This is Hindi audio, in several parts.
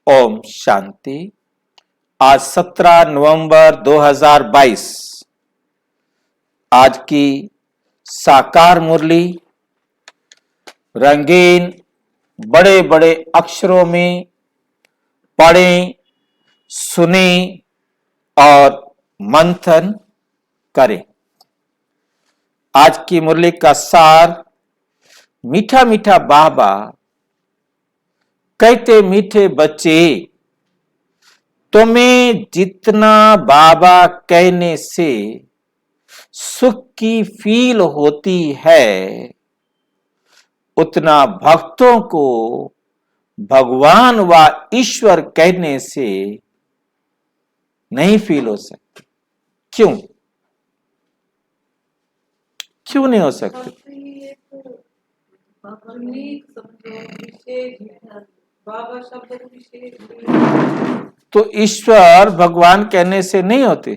ओम शांति। आज 17 नवंबर 2022 आज की साकार मुरली रंगीन बड़े बड़े अक्षरों में पढ़ें, सुनें और मंथन करें। आज की मुरली का सार, मीठा मीठा बाबा कहते, मीठे बच्चे तुम्हें जितना बाबा कहने से सुख की फील होती है, उतना भक्तों को भगवान व ईश्वर कहने से नहीं फील हो सकती। क्यों क्यों नहीं हो सकती? तो ईश्वर भगवान कहने से नहीं होती?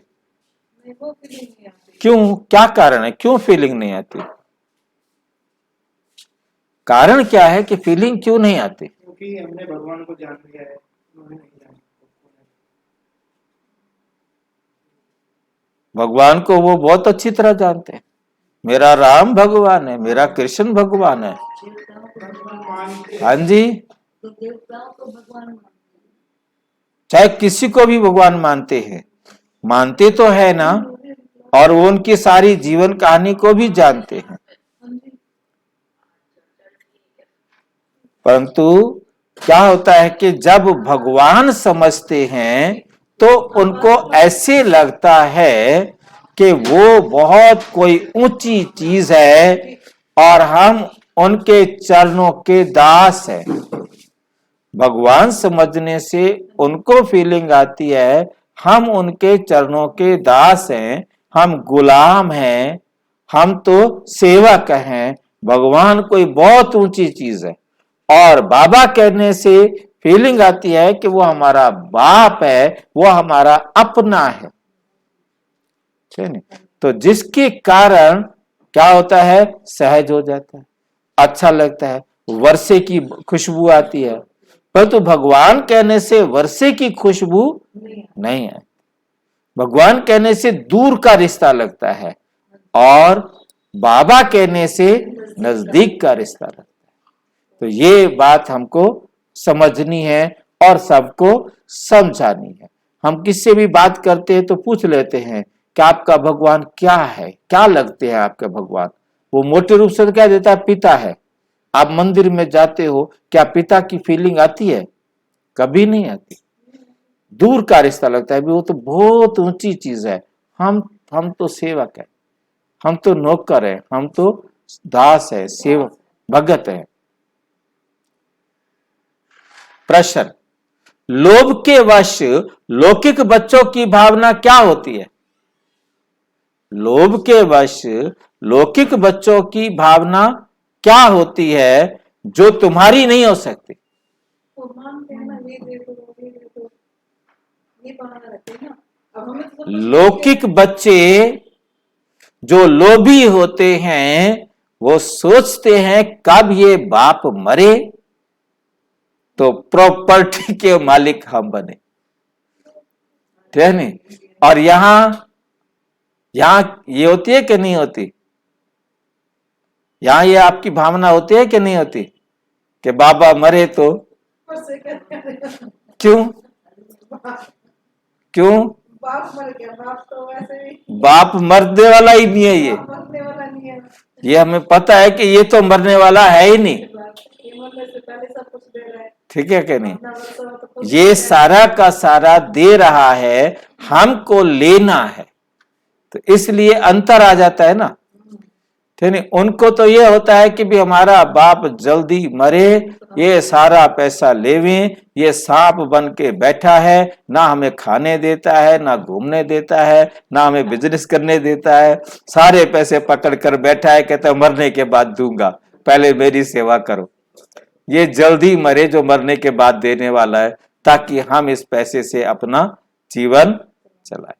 क्यों? क्या कारण है? क्यों फीलिंग नहीं आती? कारण क्या है कि फीलिंग क्यों नहीं आती? क्योंकि हमने भगवान को जान लिया है, भगवान को वो बहुत अच्छी तरह जानते हैं। मेरा राम भगवान है, मेरा कृष्ण भगवान है। हाँ जी, चाहे किसी को भी भगवान मानते हैं, मानते तो है ना, और वो उनकी सारी जीवन कहानी को भी जानते हैं। परंतु क्या होता है कि जब भगवान समझते हैं तो उनको ऐसे लगता है कि वो बहुत कोई ऊंची चीज है और हम उनके चरणों के दास हैं। भगवान समझने से उनको फीलिंग आती है हम उनके चरणों के दास हैं, हम गुलाम हैं, हम तो सेवक हैं। भगवान कोई बहुत ऊंची चीज है। और बाबा कहने से फीलिंग आती है कि वो हमारा बाप है, वो हमारा अपना है। तो जिसके कारण क्या होता है, सहज हो जाता है, अच्छा लगता है, वर्षे की खुशबू आती है। परंतु भगवान कहने से वर्षे की खुशबू नहीं है। भगवान कहने से दूर का रिश्ता लगता है और बाबा कहने से नजदीक का रिश्ता लगता है। तो ये बात हमको समझनी है और सबको समझानी है। हम किससे भी बात करते हैं तो पूछ लेते हैं कि आपका भगवान क्या है, क्या लगते हैं आपके भगवान। वो मोटे रूप से तो क्या देता है, पिता है। आप मंदिर में जाते हो, क्या पिता की फीलिंग आती है? कभी नहीं आती। दूर का रिश्ता लगता है, वो तो बहुत ऊंची चीज है। हम तो सेवक है, हम तो नौकर है, हम तो दास है, सेवक भगत है। प्रश्न, लोभ के वश लौकिक बच्चों की भावना क्या होती है? लोभ के वश लौकिक बच्चों की भावना क्या होती है जो तुम्हारी नहीं हो सकती? लौकिक बच्चे जो लोभी होते हैं वो सोचते हैं कब ये बाप मरे तो प्रॉपर्टी के मालिक हम बने, ठीक है नहीं? और यहां ये होती है कि नहीं होती? यहां ये आपकी भावना होती है कि नहीं होती कि बाबा मरे तो क्यों बाप मर गया, बाप तो वैसे भी बाप मरने वाला ही नहीं है। मरने वाला नहीं है। ये हमें पता है कि ये तो मरने वाला है ही नहीं, ठीक है कि नहीं? ये सारा का सारा दे रहा है, हमको लेना है, तो इसलिए अंतर आ जाता है ना, ठीक नहीं? उनको तो ये होता है कि भी हमारा बाप जल्दी मरे, ये सारा पैसा लेवे, ये सांप बन के बैठा है, ना हमें खाने देता है, ना घूमने देता है, ना हमें बिजनेस करने देता है, सारे पैसे पकड़ कर बैठा है, कहता है मरने के बाद दूंगा, पहले मेरी सेवा करो। ये जल्दी मरे जो मरने के बाद देने वाला है, ताकि हम इस पैसे से अपना जीवन चलाए।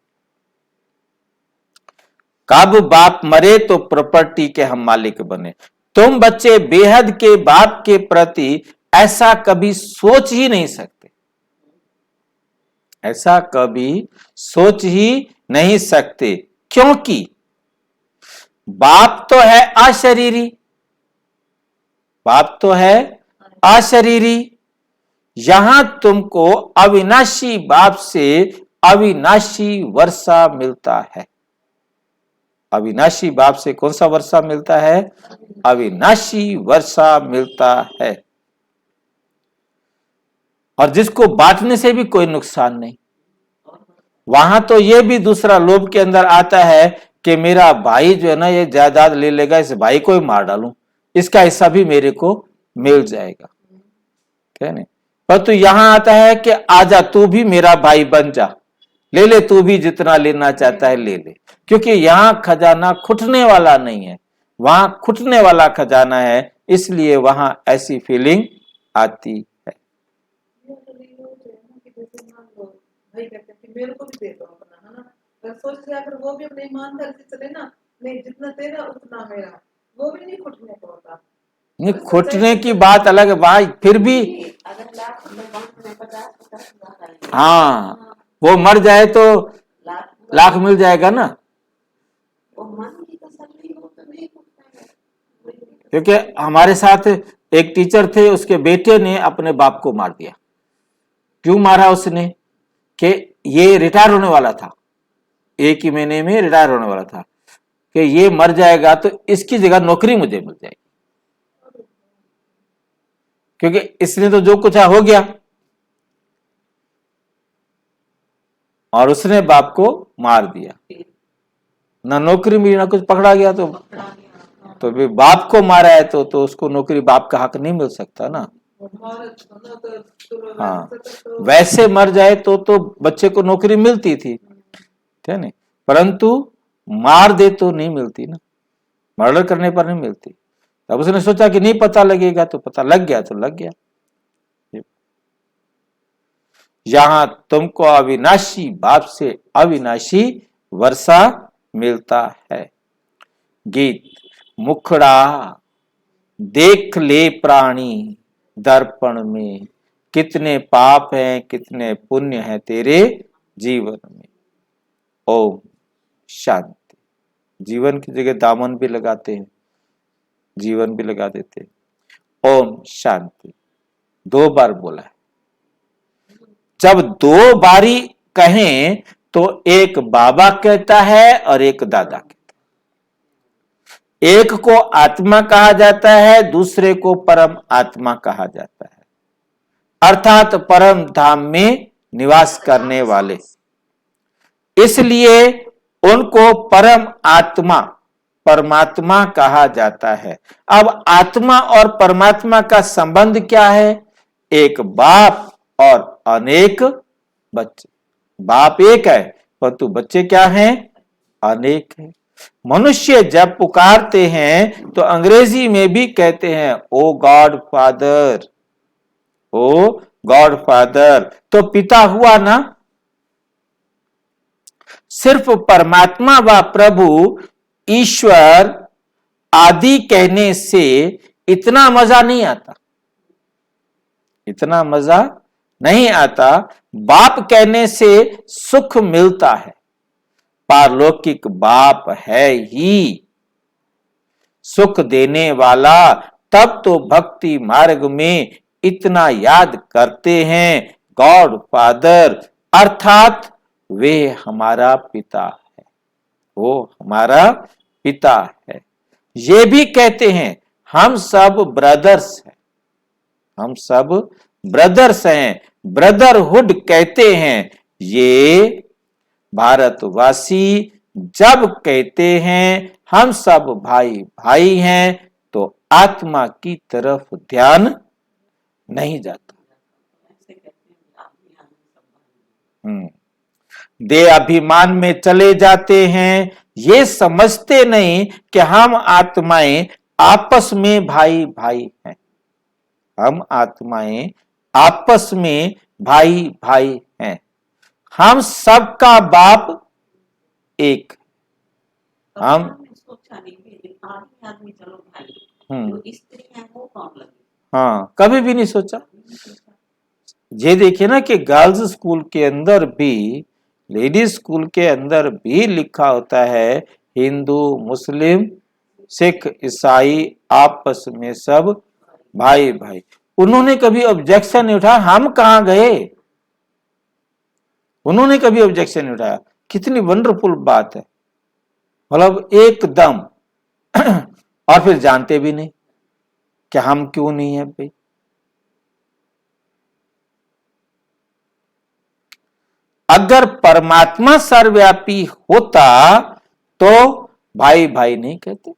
कब बाप मरे तो प्रॉपर्टी के हम मालिक बने। तुम बच्चे बेहद के बाप के प्रति ऐसा कभी सोच ही नहीं सकते। ऐसा कभी सोच ही नहीं सकते, क्योंकि बाप तो है अशरीरी, बाप तो है अशरीरी। यहां तुमको अविनाशी बाप से अविनाशी वर्षा मिलता है। अविनाशी बाप से कौन सा वर्षा मिलता है? अविनाशी वर्षा मिलता है। और जिसको बांटने से भी कोई नुकसान नहीं। वहां तो ये भी दूसरा लोभ के अंदर आता है कि मेरा भाई जो है ना ये जायदाद ले लेगा, इस भाई को ही मार डालूं, इसका हिस्सा भी मेरे को मिल जाएगा, ठीक है ना। पर तो यहां आता है कि आजा तू भी मेरा भाई बन जा, ले ले तू भी जितना लेना चाहता है ले ले, क्योंकि यहां खजाना खुटने वाला नहीं है, वहां खुटने वाला खजाना है, इसलिए वहां ऐसी फीलिंग आती है। ये तो नहीं हो जाए ना कि जैसे मान लो भाई कहते हैं कि मेरे को भी दे दो अपना, है ना। अगर सोच लिया अगर वो भी अपने ईमानदारी से चले ना, नहीं जितना तेरा उतना मेरा, वो भी नहीं खुटने को होता। नहीं, खुटने की बात अलग है भाई, फिर भी अगर लाख में बैंक में 50-50 लाख आएंगे, हाँ वो मर जाए तो लाख लाख मिल जाएगा ना, वो मन की तसल्ली हो तो नहीं खुटता है। क्योंकि हमारे साथ एक टीचर थे, उसके बेटे ने अपने बाप को मार दिया। क्यों मारा उसने? कि ये रिटायर होने वाला था, एक ही महीने में रिटायर होने वाला था, कि ये मर जाएगा तो इसकी जगह नौकरी मुझे मिल जाएगी, क्योंकि इसने तो जो कुछ है हो गया। और उसने बाप को मार दिया, ना नौकरी मिली ना कुछ, पकड़ा गया। तो भी बाप को मारा है तो उसको नौकरी, बाप का हक नहीं मिल सकता ना। हाँ वैसे मर जाए तो बच्चे को नौकरी मिलती थी, ठीक है ना, परंतु मार दे तो नहीं मिलती ना, मर्डर करने पर नहीं मिलती। तब उसने सोचा कि नहीं पता लगेगा, तो पता लग गया तो लग गया। यहां तुमको अविनाशी बाप से अविनाशी वर्षा मिलता है। गीत। मुखड़ा देख ले प्राणी दर्पण में, कितने पाप हैं कितने पुण्य हैं तेरे जीवन में। ओम शांति। जीवन की जगह दामन भी लगाते हैं, जीवन भी लगा देते हैं। ओम शांति 2 बार बोला है। जब 2 बारी कहें तो एक बाबा कहता है और एक दादा कहता है। एक को आत्मा कहा जाता है, दूसरे को परम आत्मा कहा जाता है, अर्थात परम धाम में निवास करने वाले। इसलिए उनको परम आत्मा परमात्मा कहा जाता है। अब आत्मा और परमात्मा का संबंध क्या है? एक बाप और अनेक बच्चे। बाप एक है परंतु बच्चे क्या हैं? अनेक हैं। मनुष्य जब पुकारते हैं तो अंग्रेजी में भी कहते हैं ओ गॉड फादर, ओ गॉड फादर, तो पिता हुआ ना। सिर्फ परमात्मा व प्रभु ईश्वर आदि कहने से इतना मजा नहीं आता, इतना मजा नहीं आता। बाप कहने से सुख मिलता है, पारलौकिक बाप है ही सुख देने वाला। तब तो भक्ति मार्ग में इतना याद करते हैं गॉड फादर, अर्थात वे हमारा पिता है, वो हमारा पिता है। ये भी कहते हैं हम सब ब्रदर्स हैं, हम सब ब्रदर्स हैं, ब्रदरहुड कहते हैं। ये भारतवासी जब कहते हैं हम सब भाई भाई हैं तो आत्मा की तरफ ध्यान नहीं जाता। ऐसे कहते हैं आप भी आनंद संभालिए। दे अभिमान में चले जाते हैं, ये समझते नहीं कि हम आत्माएं आपस में भाई भाई हैं, हम आत्माएं आपस में भाई भाई हैं। हम सबका बाप एक। हम हमने सोचा नहीं कि आदमी चलो भाई, जो स्त्री है वो कौन लगे। हाँ कभी भी नहीं सोचा। ये देखिए ना कि गर्ल्स स्कूल के अंदर भी, लेडीज स्कूल के अंदर भी लिखा होता है हिंदू मुस्लिम सिख ईसाई आपस में सब भाई भाई। उन्होंने कभी ऑब्जेक्शन नहीं उठाया, हम कहां गए, उन्होंने कभी ऑब्जेक्शन नहीं उठाया। कितनी वंडरफुल बात है, मतलब एकदम और फिर जानते भी नहीं कि हम क्यों नहीं है भाई। अगर परमात्मा सर्वव्यापी होता तो भाई भाई नहीं कहते।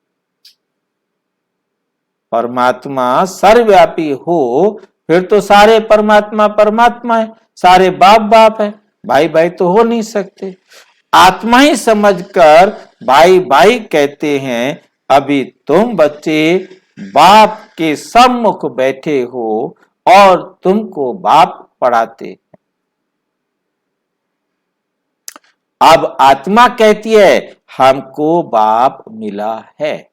परमात्मा सर्वव्यापी हो फिर तो सारे परमात्मा परमात्मा है, सारे बाप बाप है, भाई भाई तो हो नहीं सकते। आत्मा ही समझकर भाई भाई कहते हैं। अभी तुम बच्चे बाप के सम्मुख बैठे हो और तुमको बाप पढ़ाते। अब आत्मा कहती है हमको बाप मिला है।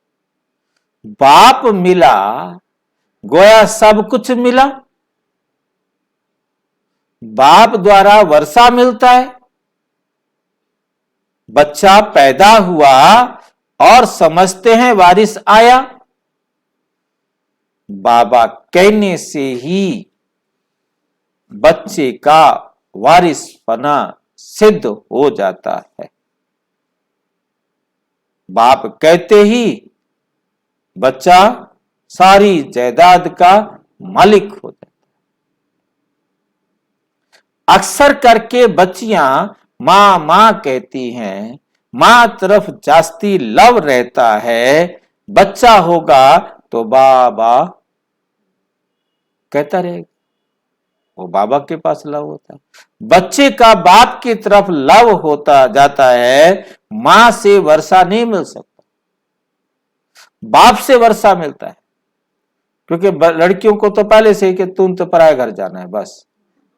बाप मिला गोया सब कुछ मिला। बाप द्वारा वर्षा मिलता है। बच्चा पैदा हुआ और समझते हैं वारिस आया। बाबा कहने से ही बच्चे का वारिसपना सिद्ध हो जाता है। बाप कहते ही बच्चा सारी जायदाद का मालिक हो जाता है। अक्सर करके बच्चियां मां मां कहती हैं, मां तरफ जास्ती लव रहता है। बच्चा होगा तो बाबा कहता रहेगा, वो बाबा के पास लव होता है। बच्चे का बाप की तरफ लव होता जाता है। मां से वर्षा नहीं मिल सकता, बाप से वर्षा मिलता है। क्योंकि लड़कियों को तो पहले से ही कि तुम तो पराये घर जाना है, बस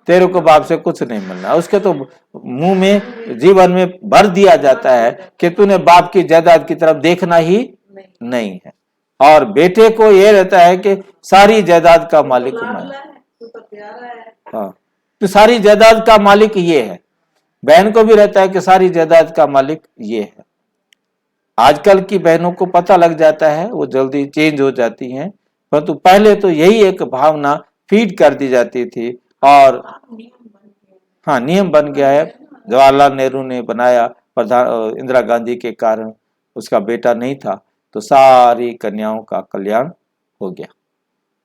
तेरे को बाप से कुछ नहीं मिलना। उसके तो मुंह में जीवन में भर दिया जाता है कि तूने बाप की जायदाद की तरफ देखना ही नहीं है। और बेटे को यह रहता है कि सारी जायदाद का मालिक मैं। हाँ, तो सारी जायदाद का मालिक ये है। बहन को भी रहता है कि सारी जायदाद का मालिक ये है। आजकल की बहनों को पता लग जाता है, वो जल्दी चेंज हो जाती हैं, परंतु पहले तो यही एक भावना फीड कर दी जाती थी। और हाँ, नियम बन गया है। जवाहरलाल नेहरू ने बनाया, प्रधान इंदिरा गांधी के कारण उसका बेटा नहीं था तो सारी कन्याओं का कल्याण हो गया।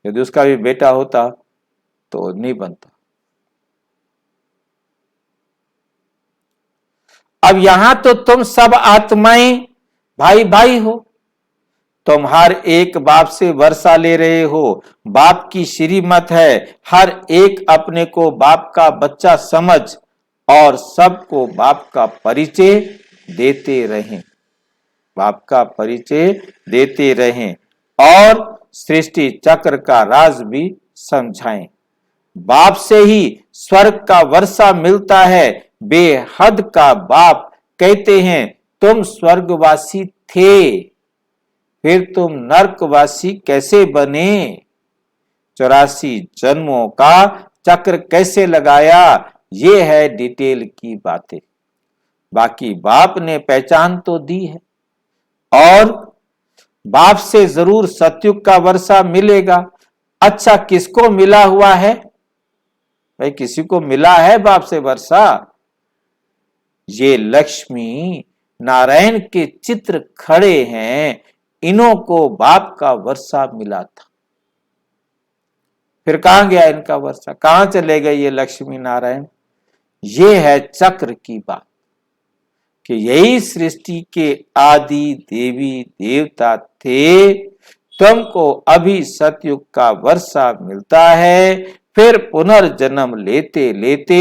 यदि उसका भी बेटा होता तो नहीं बनता। अब यहां तो तुम सब आत्माएं भाई भाई हो। तुम हर एक बाप से वर्षा ले रहे हो। बाप की श्रीमत है हर एक अपने को बाप का बच्चा समझ और सबको बाप का परिचय देते रहें। बाप का परिचय देते रहें और सृष्टि चक्र का राज भी समझाएं। बाप से ही स्वर्ग का वर्षा मिलता है। बेहद का बाप कहते हैं तुम स्वर्गवासी थे, फिर तुम नरकवासी कैसे बने? 84 जन्मों का चक्र कैसे लगाया? ये है डिटेल की बातें। बाकी बाप ने पहचान तो दी है और बाप से जरूर सतयुग का वर्षा मिलेगा। अच्छा, किसको मिला हुआ है भाई? किसी को मिला है बाप से वर्षा? ये लक्ष्मी नारायण के चित्र खड़े हैं, इन्हों को बाप का वर्षा मिला था। फिर कहां गया इनका वर्षा? कहां चले गए ये लक्ष्मी नारायण? ये है चक्र की बात कि यही सृष्टि के आदि देवी देवता थे। तुमको अभी सतयुग का वर्षा मिलता है, फिर पुनर्जन्म लेते लेते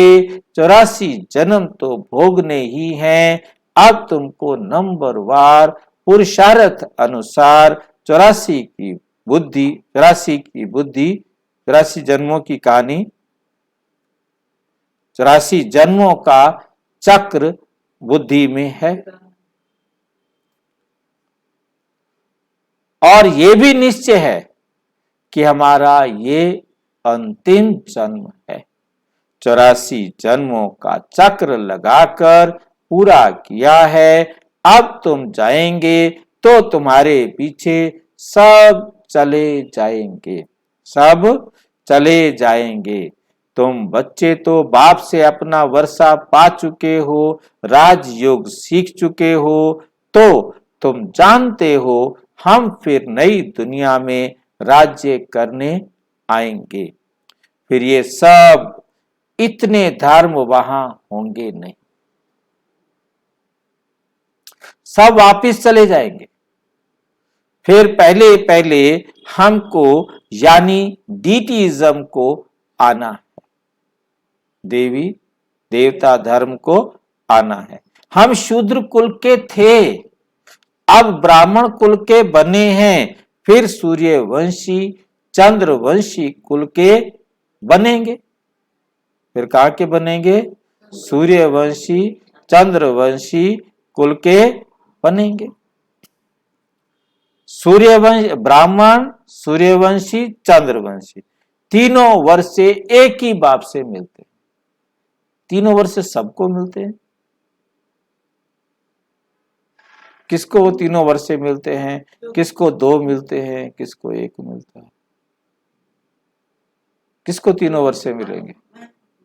84 जन्म तो भोगने ही हैं। अब तुमको नंबरवार पुरुषार्थ अनुसार 84 की बुद्धि, 84 जन्मों की कहानी, 84 जन्मों का चक्र बुद्धि में है। और ये भी निश्चय है कि हमारा ये अंतिम जन्म है। 84 जन्मों का चक्र लगाकर पूरा किया है। अब तुम जाएंगे तो तुम्हारे पीछे सब चले जाएंगे, सब चले जाएंगे। तुम बच्चे तो बाप से अपना वर्षा पा चुके हो, राजयोग सीख चुके हो, तो तुम जानते हो हम फिर नई दुनिया में राज्य करने आएंगे। फिर ये सब इतने धर्म वहां होंगे नहीं, सब वापिस चले जाएंगे। फिर पहले पहले हमको यानी डीटीइज्म को आना है, देवी देवता धर्म को आना है। हम शूद्र कुल के थे, अब ब्राह्मण कुल के बने हैं, फिर सूर्यवंशी चंद्रवंशी कुल के बनेंगे। फिर कहाँ के बनेंगे? सूर्यवंशी चंद्रवंशी कुल के बनेंगे। सूर्यवंश ब्राह्मण, सूर्यवंशी, चंद्रवंशी तीनों वर्ष से एक ही बाप से मिलते हैं, तीनों वर्ष से सबको मिलते हैं। किसको वो तीनों वर्ष से मिलते हैं? किसको 2 मिलते हैं, किसको 1 मिलता है। किसको तीनों वर्ष से मिलेंगे?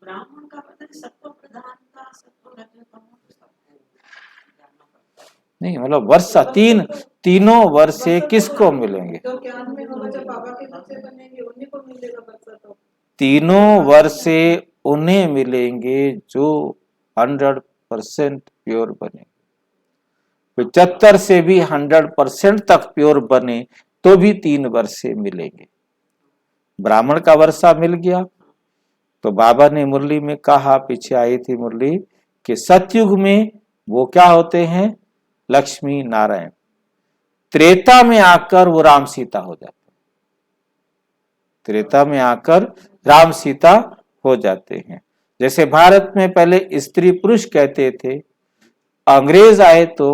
ब्राह्मण का पता नहीं, सत्व प्रधानता, सत्व रजतम नहीं, मतलब वर्ष तीनों वर्ष से किसको मिलेंगे? जो ज्ञान में होगा, जब बाबा के बच्चे बनेंगे उन्हीं को मिलेगा बच्चा। तो तीनों वर्ष से उन्हें मिलेंगे जो 100% प्योर बने। 75 से भी 100% तक प्योर बने तो भी 3 वर्ष से मिलेंगे। ब्राह्मण का वर्षा मिल गया तो बाबा ने मुरली में कहा, पीछे आई थी मुरली, कि सतयुग में वो क्या होते हैं? लक्ष्मी नारायण। त्रेता में आकर वो राम सीता हो जाते, त्रेता में आकर राम सीता हो जाते हैं। जैसे भारत में पहले स्त्री पुरुष कहते थे, अंग्रेज आए तो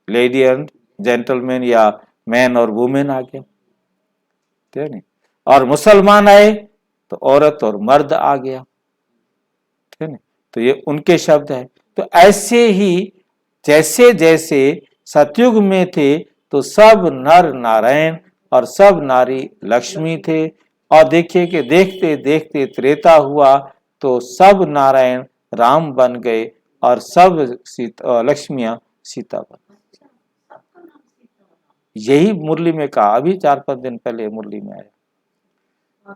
लेडी एंड जेंटलमैन या मैन और वुमेन आ गया, ठीक है। और मुसलमान आए तो औरत और मर्द आ गया, ठीक है। तो ये उनके शब्द है। तो ऐसे ही जैसे जैसे सतयुग में थे तो सब नर नारायण और सब नारी लक्ष्मी थे। और देखिए कि देखते देखते त्रेता हुआ तो सब नारायण राम बन गए और सब लक्ष्मियां सीता बन। यही मुरली में कहा, अभी 4-5 दिन पहले मुरली में आया,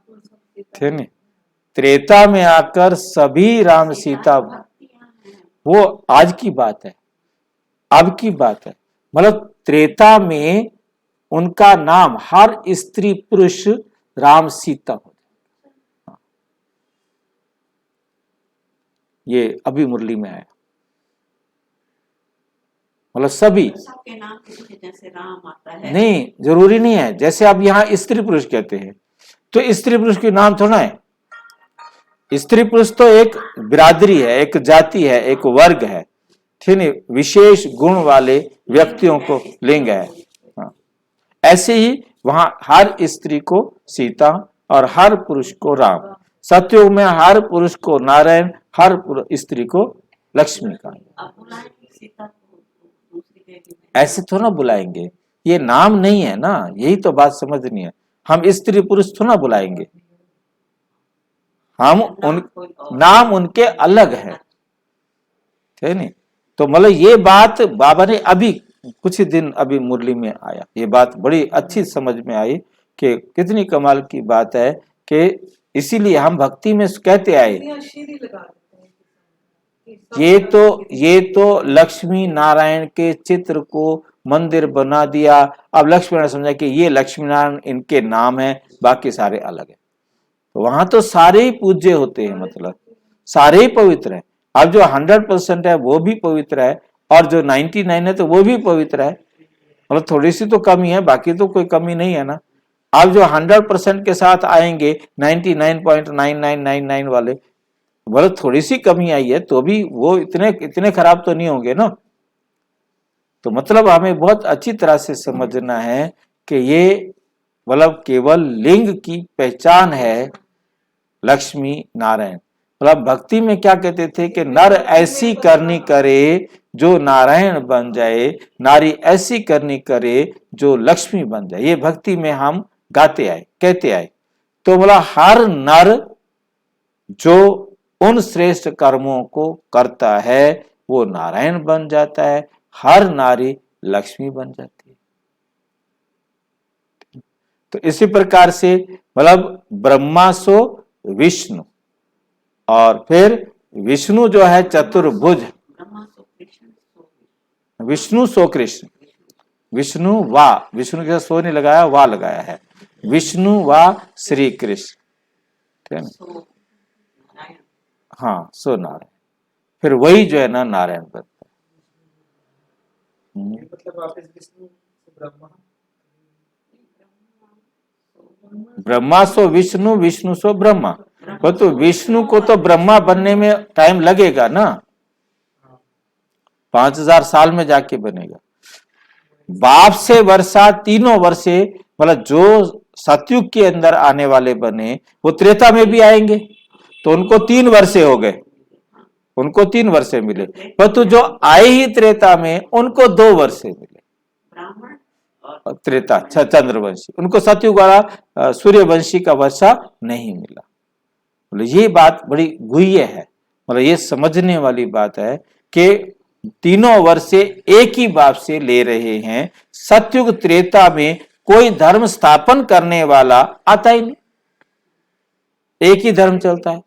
ठीक है। त्रेता में आकर सभी राम सीता, वो आज की बात है, अब की बात है। मतलब त्रेता में उनका नाम हर स्त्री पुरुष राम सीता हो जाए। ये अभी मुरली में आया, मतलब सभी सबके नाम जैसे राम आता है, नहीं जरूरी नहीं है। जैसे अब यहाँ स्त्री पुरुष कहते हैं तो स्त्री पुरुष के नाम थोड़ा है। स्त्री पुरुष तो एक बिरादरी है, एक जाति है, एक वर्ग है, ठीक है। विशेष गुण वाले व्यक्तियों को लिंग है। हाँ। ऐसे ही वहां हर स्त्री को सीता और हर पुरुष को राम। सतयुग में हर पुरुष को नारायण, हर स्त्री को लक्ष्मी का। अब बुलाएंगे सीता को दूसरी देवी में। ऐसे थोड़ा ना बुलाएंगे, ये नाम नहीं है ना, यही तो बात समझनी है। हम स्त्री पुरुष थोड़ा ना बुलाएंगे, हम उन नाम उनके अलग है, ठीक है। नहीं तो मतलब ये बात बाबा ने अभी कुछ दिन अभी मुरली में आया, ये बात बड़ी अच्छी समझ में आई कि कितनी कमाल की बात है। कि इसीलिए हम भक्ति में कहते आए, ये तो लक्ष्मी नारायण के चित्र को मंदिर बना दिया। अब लक्ष्मी नारायण समझा कि ये लक्ष्मी नारायण इनके नाम है, बाकी सारे अलग है। तो वहां तो सारे ही पूज्य होते हैं, मतलब सारे ही पवित्र है। अब जो 100% है वो भी पवित्र है और जो 99 है तो वो भी पवित्र है। मतलब थोड़ी सी तो कमी है, बाकी तो कोई कमी नहीं है ना। अब जो 100% के साथ आएंगे 99.9999 वाले, मतलब थोड़ी सी कमी आई है तो भी वो इतने खराब तो नहीं होंगे ना। तो मतलब हमें बहुत अच्छी तरह से समझना है कि ये मतलब केवल लिंग की पहचान है, लक्ष्मी नारायण। मतलब भक्ति में क्या कहते थे कि नर ऐसी करनी करे जो नारायण बन जाए, नारी ऐसी करनी करे जो लक्ष्मी बन जाए। ये भक्ति में हम गाते आए, कहते आए। तो बोला हर नर जो उन श्रेष्ठ कर्मों को करता है वो नारायण बन जाता है, हर नारी लक्ष्मी बन जाती है। तो इसी प्रकार से मतलब ब्रह्मा सो विष्णु, और फिर विष्णु जो है चतुर्भुज, ब्रह्मा सो कृष्ण सो विष्णु सो कृष्ण, विष्णु वा, विष्णु के साथ सो नहीं लगाया, वा लगाया है, विष्णु वा श्री कृष्ण, ठीक है ना। सो नारायण। हाँ सो नारायण, फिर वही जो है ना नारायण बनता है। मतलब वापस विष्णु से ब्रह्मा, ब्रह्मा सो विष्णु, विष्णु सो ब्रह्मा। तो विष्णु को तो ब्रह्मा बनने में टाइम लगेगा ना, 5000 साल में जाके बनेगा। बाप से वर्षा तीनों वर्षे, मतलब जो सतयुग के अंदर आने वाले बने वो त्रेता में भी आएंगे, तो उनको 3 वर्षे हो गए, उनको 3 वर्षे मिले। परंतु जो आए ही त्रेता में उनको 2 वर्षे मिले, ब्राह्मण और त्रेता चंद्रवंशी, उनको सतयुग वाला सूर्यवंशी का वर्षा नहीं मिला। मतलब ये बात बड़ी गुह्य है, मतलब ये समझने वाली बात है कि तीनों वर्षे एक ही बाप से ले रहे हैं। सतयुग त्रेता में कोई धर्म स्थापन करने वाला आता ही नहीं, एक ही धर्म चलता है,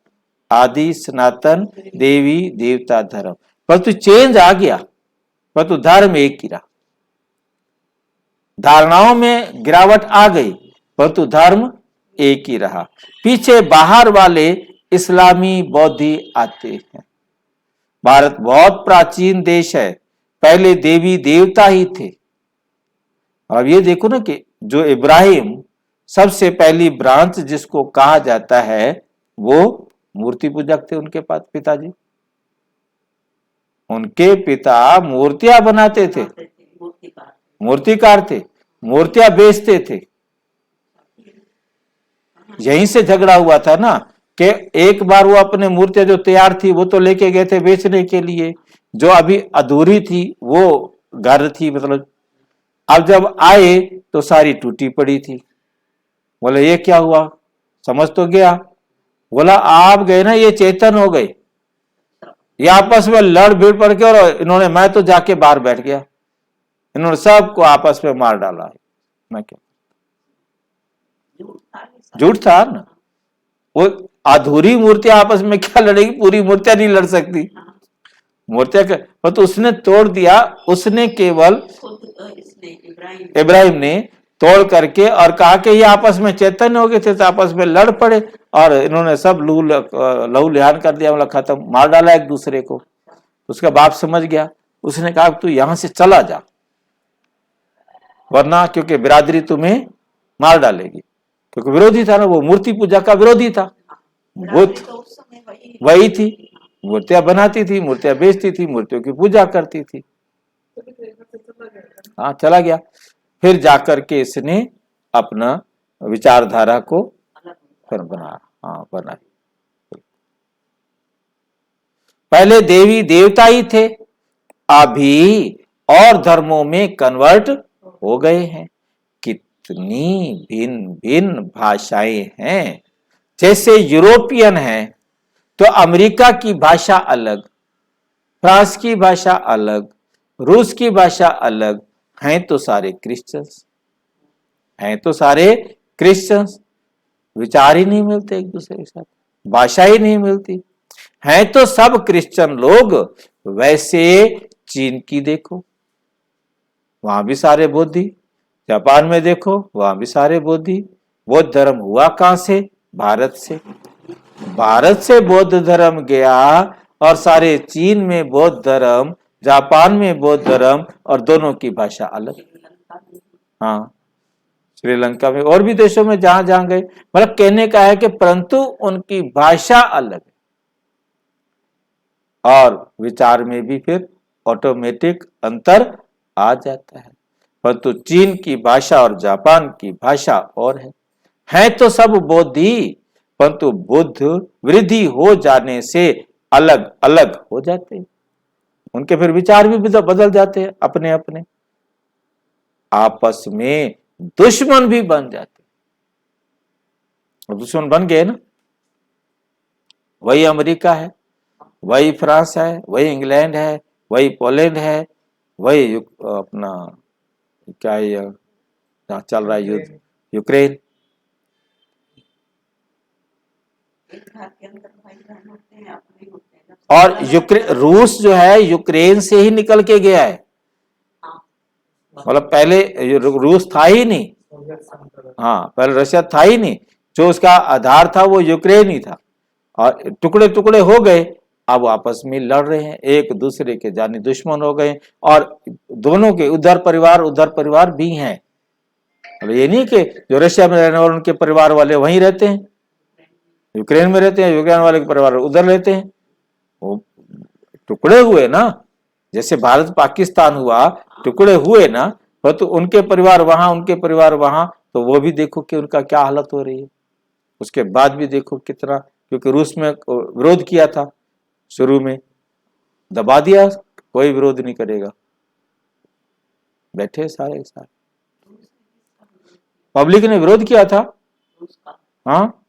आदि सनातन देवी देवता धर्म। परंतु चेंज आ गया, परंतु धर्म एक ही रहा। धारणाओं में गिरावट आ गई, परंतु धर्म एक ही रहा। पीछे बाहर वाले इस्लामी बौद्धि आते हैं। भारत बहुत प्राचीन देश है, पहले देवी देवता ही थे। अब ये देखो ना कि जो इब्राहिम सबसे पहली ब्रांच जिसको कहा जाता है वो मूर्ति पूजक थे। उनके पास पिताजी, उनके पिता मूर्तियां बनाते थे, मूर्तिकार मूर्तिकार थे, मूर्तियां बेचते थे। यहीं से झगड़ा हुआ था ना कि एक बार वो अपने मूर्तियां जो तैयार थी वो तो लेके गए थे बेचने के लिए, जो अभी अधूरी थी वो घर थी, मतलब अब जब आए तो सारी टूटी पड़ी थी। बोले ये क्या हुआ, समझ तो गया। बोला आप गए ना, ये चेतन हो गए, ये आपस में लड़ भिड़ पड़ के, और इन्होंने, मैं तो जाके बाहर बैठ गया, इन्होंने सबको आपस में मार डाला है। मैं क्या, झूठ था ना। वो अधूरी मूर्तियां आपस में क्या लड़ेगी, पूरी मूर्तियां नहीं लड़ सकती। मूर्तियां तो उसने तोड़ दिया, उसने केवल इब्राहिम ने तोड़ करके और कहा कि ये आपस में चैतन्य हो गए थे तो आपस में लड़ पड़े, और इन्होंने सब लहू लिहान कर दिया, मतलब खत्म, मार डाला एक दूसरे को। उसका बाप समझ गया, उसने कहा तू यहां से चला जा, वरना क्योंकि बिरादरी तुम्हें मार डालेगी। क्योंकि विरोधी था ना, वो मूर्ति पूजा का विरोधी था। वो वही थी, मूर्तियां बनाती थी, मूर्तियां बेचती थी, मूर्तियों की पूजा करती थी। हाँ चला गया। फिर जाकर के इसने अपना विचारधारा को फिर बनाया, हाँ बनाया। पहले देवी देवता ही थे, अभी और धर्मों में कन्वर्ट हो गए हैं। कितनी भिन्न भिन्न भाषाएं हैं। जैसे यूरोपियन है तो अमेरिका की भाषा अलग, फ्रांस की भाषा अलग, रूस की भाषा अलग, हैं तो सारे क्रिश्चियंस, हैं तो सारे क्रिश्चियंस। विचार ही नहीं मिलते एक दूसरे के साथ, भाषा ही नहीं मिलती। हैं तो सब क्रिश्चियन लोग। वैसे चीन की देखो, वहां भी सारे बोधी, जापान में देखो वहां भी सारे बोधी। बौद्ध धर्म हुआ कहां से, भारत से। भारत से बौद्ध धर्म गया और सारे चीन में बौद्ध धर्म, जापान में बौद्ध धर्म, और दोनों की भाषा अलग। हाँ श्रीलंका में और भी देशों में जहां जहां गए, मतलब कहने का है कि परंतु उनकी भाषा अलग है, और विचार में भी फिर ऑटोमेटिक अंतर आ जाता है। परंतु चीन की भाषा और जापान की भाषा और है तो सब बोधी, परंतु बुद्ध वृद्धि हो जाने से अलग अलग हो जाते हैं, उनके फिर विचार भी बदल जाते हैं, अपने अपने आपस में दुश्मन भी बन जाते। दुश्मन बन गए ना, वही अमेरिका है, वही फ्रांस है, वही इंग्लैंड है, वही पोलैंड है, वही अपना क्या है जहाँ चल रहा है युद्ध, यूक्रेन। एक घर के अंदर भाई बहन होते हैं, अपने होते हैं, जब और यूक्रेन, रूस जो है यूक्रेन से ही निकल के गया है, मतलब पहले रूस था ही नहीं, हाँ पहले रशिया था ही नहीं, जो उसका आधार था वो यूक्रेन ही था, और टुकड़े टुकड़े हो गए, अब आपस में लड़ रहे हैं, एक दूसरे के जानी दुश्मन हो गए, और दोनों के उधर परिवार भी हैं। अब ये नहीं कि जो रशिया में रहने वाले उनके परिवार वाले वहीं रहते हैं, यूक्रेन में रहते हैं, यूक्रेन वाले के परिवार उधर रहते हैं, वो टुकड़े हुए ना, जैसे भारत पाकिस्तान हुआ, टुकड़े हुए ना, तो उनके परिवार वहां, उनके परिवार वहां, तो वो भी देखो कि उनका क्या हालत हो रही है। उसके बाद भी देखो कितना, क्योंकि रूस में विरोध किया था शुरू में, दबा दिया, कोई विरोध नहीं करेगा, बैठे सारे सारे, पब्लिक ने विरोध किया था, हाँ,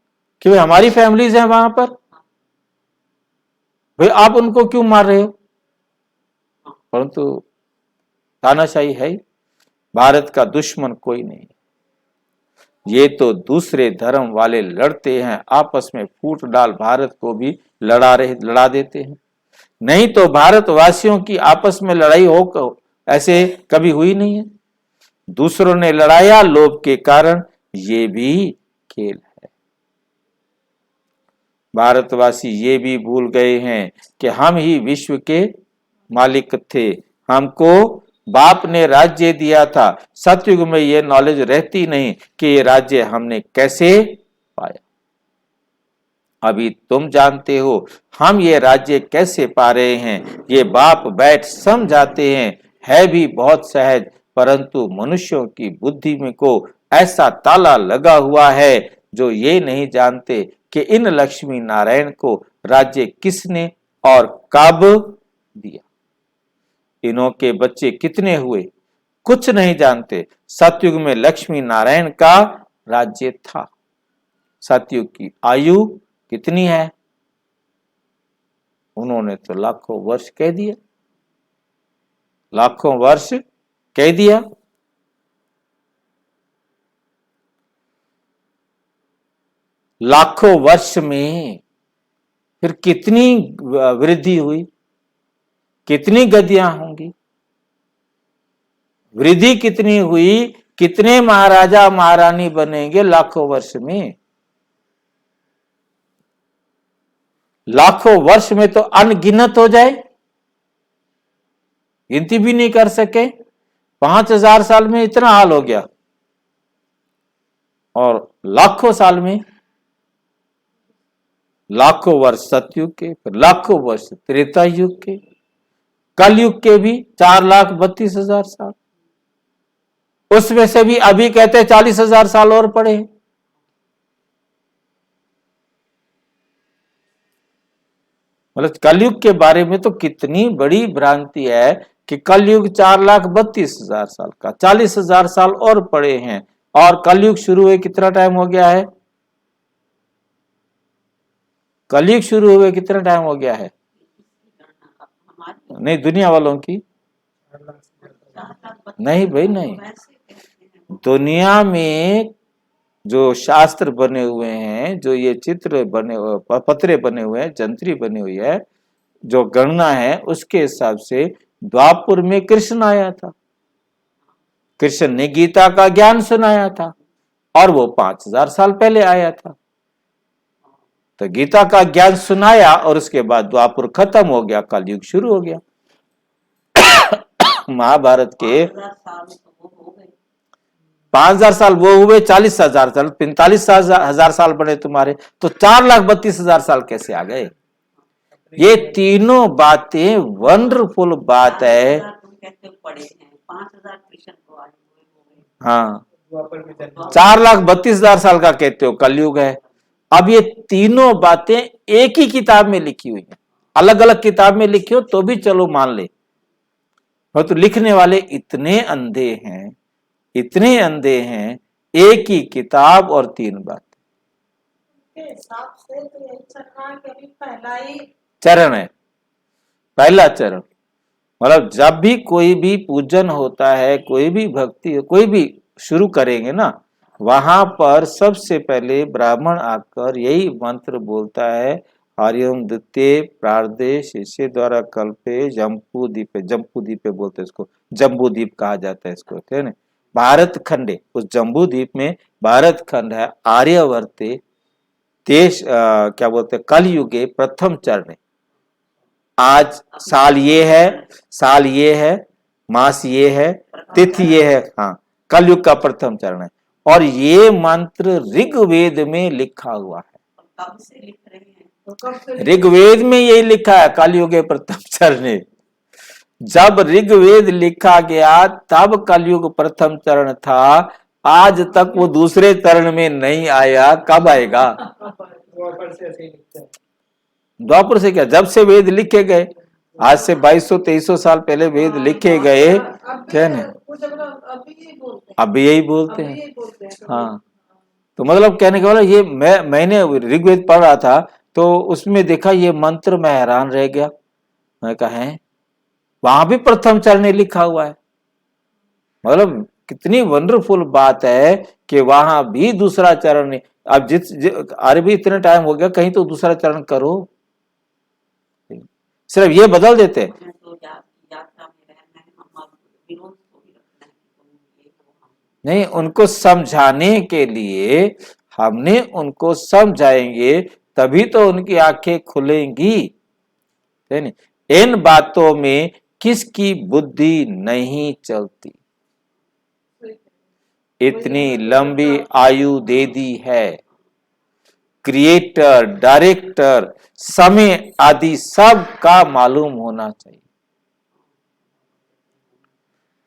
कि भाई हमारी फैमिलीज हैं वहां पर, भाई आप उनको क्यों मार रहे हो, परंतु तानाशाही है ही, भारत का दुश्मन कोई नहीं, ये तो दूसरे धर्म वाले लड़ते हैं, आपस में फूट डाल भारत को भी लड़ा देते हैं, नहीं तो भारतवासियों की आपस में लड़ाई हो ऐसे कभी हुई नहीं है, दूसरों ने लड़ाया लोभ के कारण, ये भी खेल है। भारतवासी ये भी भूल गए हैं कि हम ही विश्व के मालिक थे, हमको बाप ने राज्य दिया था, सतयुग में ये नॉलेज रहती नहीं कि ये राज्य हमने कैसे पाया। अभी तुम जानते हो हम ये राज्य कैसे पा रहे हैं, ये बाप बैठ समझाते हैं, है भी बहुत सहज, परंतु मनुष्यों की बुद्धि में को ऐसा ताला लगा हुआ है जो ये नहीं जानते कि इन लक्ष्मी नारायण को राज्य किसने और कब दिया। इन्हों के बच्चे कितने हुए कुछ नहीं जानते, सतयुग में लक्ष्मी नारायण का राज्य था। सतयुग की आयु कितनी है, उन्होंने तो लाखों वर्ष कह दिया, लाखों वर्ष कह दिया। लाखों वर्ष में फिर कितनी वृद्धि हुई, कितनी गद्दियां होंगी, वृद्धि कितनी हुई, कितने महाराजा महारानी बनेंगे लाखों वर्ष में। लाखों वर्ष में तो अनगिनत हो जाए, गिनती भी नहीं कर सके, 5000 साल में इतना हाल हो गया, और लाखों साल में, लाखों वर्ष सतयुग के, फिर लाखों वर्ष त्रेता युग के, कलयुग के भी 4,32,000 साल, उसमें से भी अभी कहते हैं 40,000 साल और पड़े। मतलब कलयुग के बारे में तो कितनी बड़ी भ्रांति है कि कलयुग 4,32,000 साल का, 40,000 साल और पड़े हैं, और कलयुग शुरू हुए कितना टाइम हो गया है, कलयुग शुरू हुए कितना टाइम हो गया है, नहीं दुनिया वालों की नहीं भाई नहीं, दुनिया में जो शास्त्र बने हुए हैं, जो ये चित्र बने, पत्रे बने हुए हैं, जंत्री बनी हुई है, जो गणना है उसके हिसाब से द्वापुर में कृष्ण आया था, कृष्ण ने गीता का ज्ञान सुनाया था, और वो 5,000 साल पहले आया था। तो गीता का ज्ञान सुनाया और उसके बाद द्वापुर खत्म हो गया, कलयुग शुरू हो गया। महाभारत के 5,000 साल वो हुए, 40,000 साल, 45,000 साल बने तुम्हारे, तो 4,32,000 साल कैसे आ गए। ये तीनों बातें वंडरफुल बात है। हाँ 4,32,000 साल का कहते हो कलयुग है, अब ये तीनों बातें एक ही किताब में लिखी हुई हैं, अलग अलग किताब में लिखी हो तो भी चलो मान ले, और तो लिखने वाले इतने अंधे हैं, इतने अंधे हैं, एक ही किताब और तीन बात। के हिसाब से तो यही चल रहा है कि अभी पहला ही चरण है, पहला चरण। मतलब जब भी कोई भी पूजन होता है, कोई भी भक्ति, कोई भी शुरू करेंगे ना, वहां पर सबसे पहले ब्राह्मण आकर यही मंत्र बोलता है, हरिओम द्वितीय प्रार्दे शिष्य द्वारा कल्पे जम्बू दीपे, जम्बू दीपे बोलते हैं इसको, जम्बू द्वीप कहा जाता है इसको, ठीक है ना। भारत खंडे, उस जम्बू द्वीप में भारत खंड है, आर्यवर्ते देश क्या बोलते हैं, कलयुगे प्रथम चरण है। आज साल ये है, मास ये है, तिथि ये है, हाँ, कलयुग का प्रथम चरण है। और ये मंत्र ऋग्वेद में लिखा हुआ है, कब से लिख रहे हैं? तो कब से ऋग्वेद में यही लिखा है, कलयुग के प्रथम चरण है। जब ऋग्वेद लिखा गया तब कलयुग प्रथम चरण था, आज तक वो दूसरे चरण में नहीं आया, कब आएगा? द्वापर से ऐसे ही लिखते हैं। द्वापर से क्या, जब से वेद लिखे गए, आज से 2200-2300 साल पहले वेद लिखे गए, क्या ना, अभी यही बोलते हैं, अब यही बोलते अभी हैं। यही बोलते हैं। हाँ, तो मतलब कहने का मतलब ये मैंने ऋग्वेद पढ़ रहा था तो उसमें देखा ये मंत्र, मैं हैरान रह गया। मैं कहा है वहां भी प्रथम चरण लिखा हुआ है, मतलब कितनी वंडरफुल बात है कि वहां भी दूसरा चरण नहीं। अब अरे भी इतने टाइम हो गया, कहीं तो दूसरा चरण करो, सिर्फ ये बदल देते हैं। हमें तो यात्रा में रहना है, हम अब विरोध को भी रखना है कि तुम ये हो, हम नहीं, उनको समझाने के लिए हमने उनको समझाएंगे तभी तो उनकी आंखें खुलेंगी, है नहीं? इन बातों में किसकी बुद्धि नहीं चलती, इतनी लंबी आयु दे दी है, क्रिएटर, डायरेक्टर, समय आदि सब का मालूम होना चाहिए,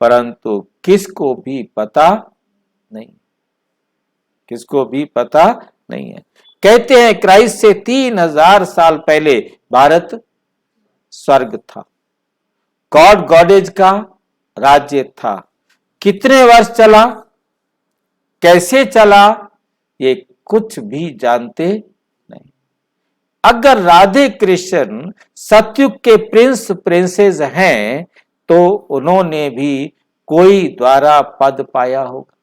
परंतु किसको भी पता नहीं, किसको भी पता नहीं है। कहते हैं क्राइस्ट से 3000 साल पहले भारत स्वर्ग था, गॉड गॉडेज का राज्य था। कितने वर्ष चला, कैसे चला, ये कुछ भी जानते नहीं। अगर राधे कृष्ण सतयुग के प्रिंस प्रिंसेस हैं तो उन्होंने भी कोई द्वारा पद पाया होगा।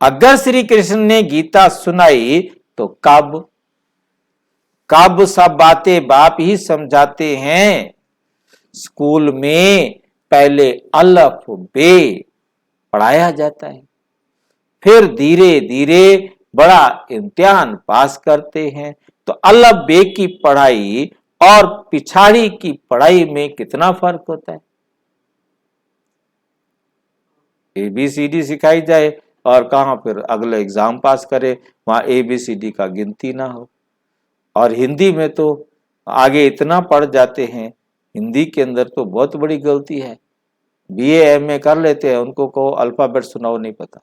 अगर श्री कृष्ण ने गीता सुनाई तो कब सब बातें बाप ही समझाते हैं। स्कूल में पहले अलफ बे पढ़ाया जाता है, फिर धीरे धीरे बड़ा इम्तिहान पास करते हैं। तो अलफ बे की पढ़ाई और पिछाड़ी की पढ़ाई में कितना फर्क होता है। ABCD सिखाई जाए और कहाँ फिर अगले एग्जाम पास करे, वहां ABCD का गिनती ना हो। और हिंदी में तो आगे इतना पढ़ जाते हैं, हिंदी के अंदर तो बहुत बड़ी गलती है। BA MA कर लेते हैं, उनको कहो अल्फाबेट सुनाओ, नहीं पता,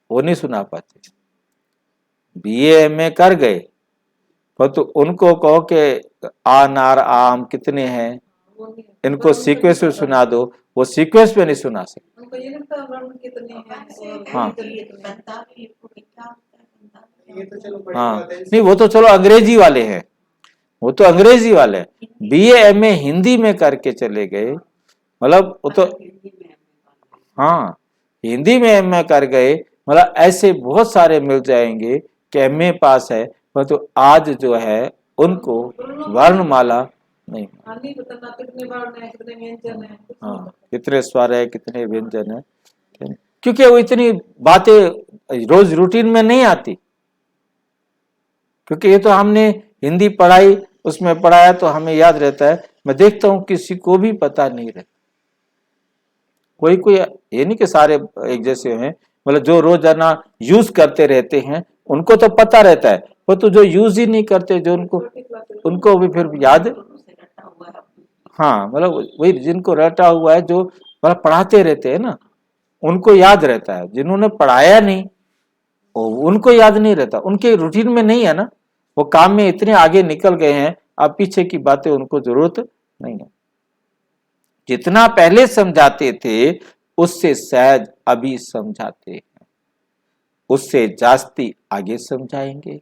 वो नहीं सुना पाते। BA MA कर गए तो उनको कहो कि अनार आम कितने हैं, इनको सीक्वेंस में सुना दो, वो सीक्वेंस में नहीं सुना सकते। उनको ये लगता है वर्ण कितने हैं और हाँ। कितने कितने हैं। बनता भी को क्या होता है, बनता भी ये तो चलो बड़ी हाँ, बात है। नहीं वो तो चलो अंग्रेजी वाले हैं, वो तो अंग्रेजी वाले हैं। BA MA हिंदी में करके चले गए, मतलब वो तो हिंदी में हाँ, हिंदी में MA कर गए। मतलब ऐसे बहुत सारे मिल जाएंगे कि MA पास है, परंतु आज जो है उनको वर्णमाला नहीं। हाँ, नहीं पता ना कितने वर्ण हैं, कितने व्यंजन हैं, कुछ नहीं हाँ, पता। कितने स्वर है, कितने व्यंजन है, क्योंकि वो इतनी बातें रोज रूटीन में नहीं आती। क्योंकि ये तो हमने हिंदी पढ़ाई, उसमें पढ़ाया तो हमें याद रहता है। मैं देखता हूँ किसी को भी पता नहीं रहता, कोई कोई, ये नहीं कि सारे एक जैसे हैं, मतलब जो रोजाना यूज करते रहते हैं उनको तो पता रहता है, पर तो जो यूज ही नहीं करते, जो उनको भी फिर याद, से रटा हुआ है। हाँ, मतलब वही जिनको रटा हुआ है, जो मतलब पढ़ाते रहते हैं ना, उनको याद रहता है, जिन्होंने पढ़ाया नहीं उनको याद नहीं रहता, उनके रूटीन में नहीं है ना, वो काम में इतने आगे निकल गए हैं, अब पीछे की बातें उनको जरूरत नहीं है। जितना पहले समझाते थे उससे सहज अभी समझाते हैं, उससे जास्ती आगे समझाएंगे।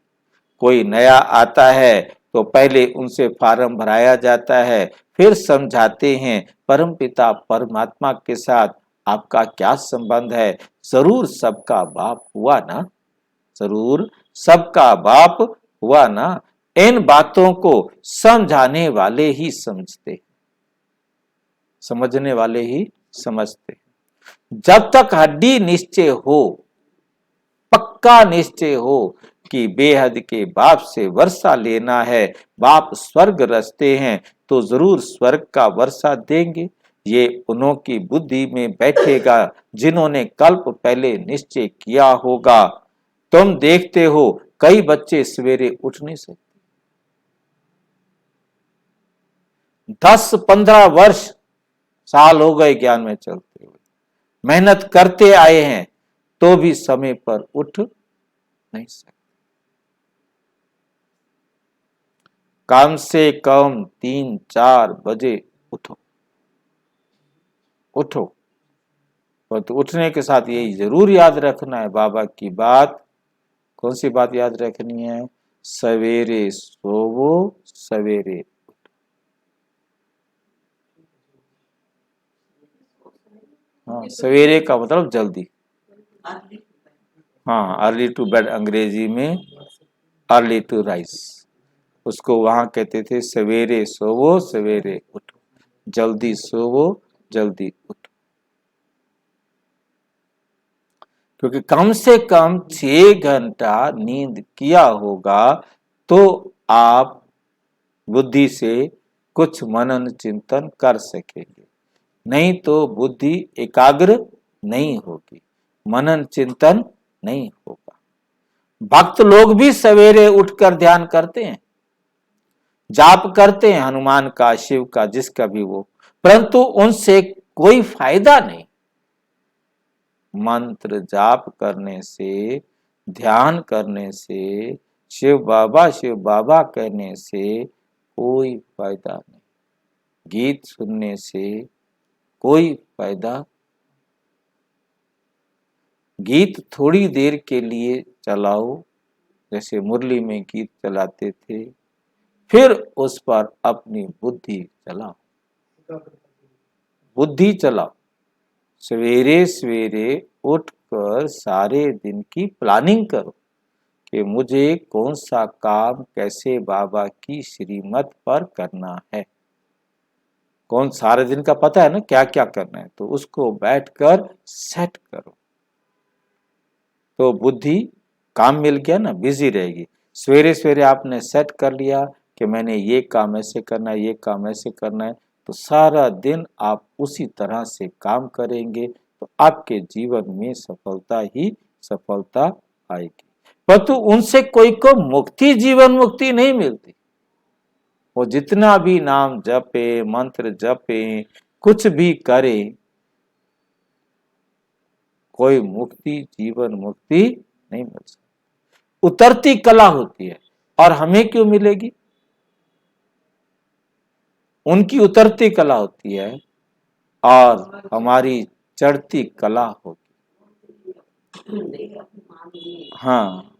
कोई नया आता है तो पहले उनसे फार्म भराया जाता है, फिर समझाते हैं परमपिता परमात्मा के साथ आपका क्या संबंध है। जरूर सबका बाप हुआ ना, जरूर सबका बाप हुआ ना। इन बातों को समझाने वाले ही समझते, समझने वाले ही समझते। जब तक हड्डी निश्चय हो, पक्का निश्चय हो कि बेहद के बाप से वर्षा लेना है, बाप स्वर्ग रचते हैं तो जरूर स्वर्ग का वर्षा देंगे। ये उन्हों की बुद्धि में बैठेगा जिन्होंने कल्प पहले निश्चय किया होगा। तुम देखते हो कई बच्चे सवेरे उठ नहीं सकते, 10-15 वर्ष साल हो गए ज्ञान में चलते हुए, मेहनत करते आए हैं तो भी समय पर उठ नहीं सकते। कम से कम 3-4 बजे उठो, उठो। तो उठने के साथ यही जरूर याद रखना है बाबा की बात। कौन सी बात याद रखनी है? सवेरे सोवो सवेरे उठो। हाँ, सवेरे का मतलब जल्दी। हाँ, अर्ली टू बेड अंग्रेजी में अर्ली टू राइज, उसको वहां कहते थे सवेरे सोवो सवेरे उठो, जल्दी सोवो जल्दी उठो। क्योंकि कम से कम 6 घंटा नींद किया होगा तो आप बुद्धि से कुछ मनन चिंतन कर सकेंगे, नहीं तो बुद्धि एकाग्र नहीं होगी, मनन चिंतन नहीं होगा। भक्त लोग भी सवेरे उठकर ध्यान करते हैं, जाप करते हैं, हनुमान का, शिव का, जिसका भी वो, परंतु उनसे कोई फायदा नहीं। मंत्र जाप करने से, ध्यान करने से, शिव बाबा कहने से कोई फायदा नहीं, गीत सुनने से कोई फायदा। गीत थोड़ी देर के लिए चलाओ, जैसे मुरली में गीत चलाते थे, फिर उस पर अपनी बुद्धि चलाओ, बुद्धि चलाओ। सवेरे सवेरे उठकर सारे दिन की प्लानिंग करो कि मुझे कौन सा काम कैसे बाबा की श्रीमत पर करना है। कौन सारे दिन का पता है ना क्या क्या करना है, तो उसको बैठकर सेट करो तो बुद्धि काम मिल गया ना, बिजी रहेगी। सवेरे सवेरे आपने सेट कर लिया कि मैंने ये काम ऐसे करना है, ये काम ऐसे करना है, तो सारा दिन आप उसी तरह से काम करेंगे तो आपके जीवन में सफलता ही सफलता आएगी। परंतु उनसे कोई को मुक्ति, जीवन मुक्ति नहीं मिलती। वो जितना भी नाम जपे, मंत्र जपे, कुछ भी करे, कोई मुक्ति, जीवन मुक्ति नहीं मिल सकती। उतरती कला होती है, और हमें क्यों मिलेगी? उनकी उतरती कला होती है और हमारी चढ़ती कला होगी। हाँ,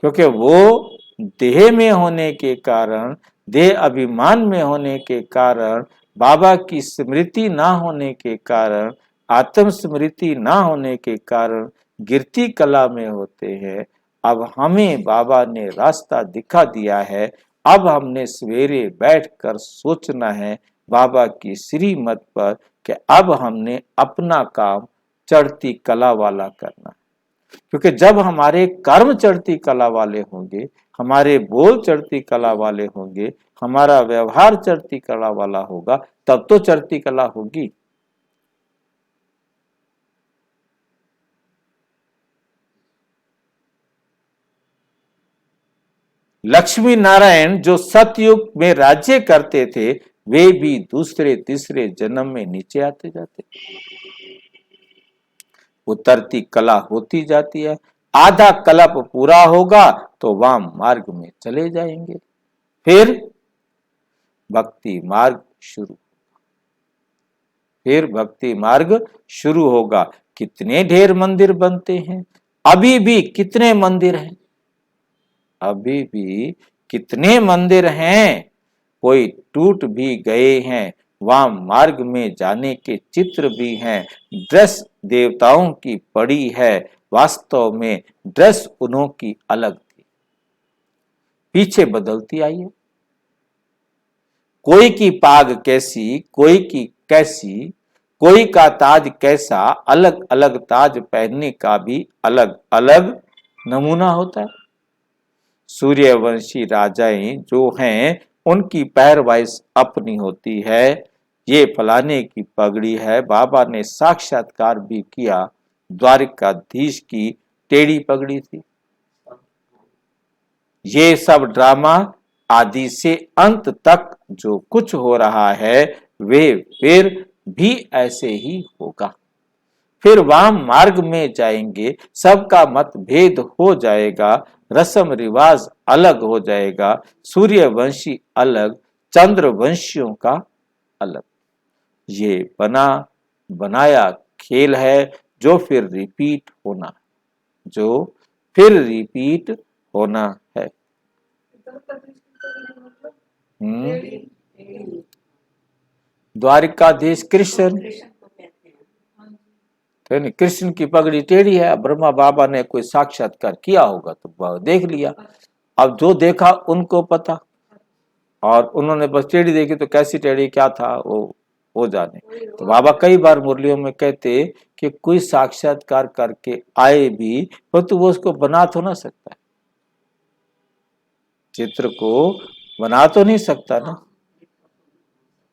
क्योंकि वो देह में होने के कारण, देह अभिमान में होने के कारण, बाबा की स्मृति ना होने के कारण, आत्म स्मृति ना होने के कारण गिरती कला में होते हैं। अब हमें बाबा ने रास्ता दिखा दिया है, अब हमने सवेरे बैठकर सोचना है बाबा की श्रीमत पर कि अब हमने अपना काम चढ़ती कला वाला करना है। क्योंकि जब हमारे कर्म चढ़ती कला वाले होंगे, हमारे बोल चढ़ती कला वाले होंगे, हमारा व्यवहार चढ़ती कला वाला होगा, तब तो चढ़ती कला होगी। लक्ष्मी नारायण जो सतयुग में राज्य करते थे, वे भी दूसरे तीसरे जन्म में नीचे आते जाते। उतरती कला होती जाती है। आधा कल्प पूरा होगा तो वाम मार्ग में चले जाएंगे। फिर भक्ति मार्ग शुरू, फिर भक्ति मार्ग शुरू होगा। कितने ढेर मंदिर बनते हैं, अभी भी कितने मंदिर हैं, अभी भी कितने मंदिर हैं, कोई टूट भी गए हैं। वहां मार्ग में जाने के चित्र भी हैं। ड्रेस देवताओं की पड़ी है, वास्तव में ड्रेस उन्हों की अलग थी, पीछे बदलती आई है। कोई की पाग कैसी, कोई की कैसी, कोई का ताज कैसा, अलग अलग ताज पहनने का भी अलग अलग नमूना होता है। सूर्यवंशी राजाएं जो हैं उनकी पैरवाइज अपनी होती है। ये फलाने की पगड़ी है, बाबा ने साक्षात्कार भी किया, द्वारिकाधीश की टेढ़ी पगड़ी थी। ये सब ड्रामा आदि से अंत तक जो कुछ हो रहा है वे फिर भी ऐसे ही होगा। फिर वाम मार्ग में जाएंगे, सबका मतभेद हो जाएगा, रस्म रिवाज अलग हो जाएगा, सूर्यवंशी अलग, चंद्रवंशियों का अलग। ये बना बनाया खेल है जो फिर रिपीट होना, जो फिर रिपीट होना है। द्वारिकाधीश कृष्ण, कृष्ण को कहते हैं। कृष्ण की पगड़ी टेढ़ी है। ब्रह्मा बाबा ने कोई साक्षात्कार किया होगा तो देख लिया, अब जो देखा उनको पता, और उन्होंने बस टेढ़ी देखी तो कैसी टेढ़ी क्या था वो जाने। तो बाबा कई बार मुरलियों में कहते कि कोई साक्षात्कार करके आए भी तो वो उसको बना तो ना सकता है, चित्र को बना तो नहीं सकता ना।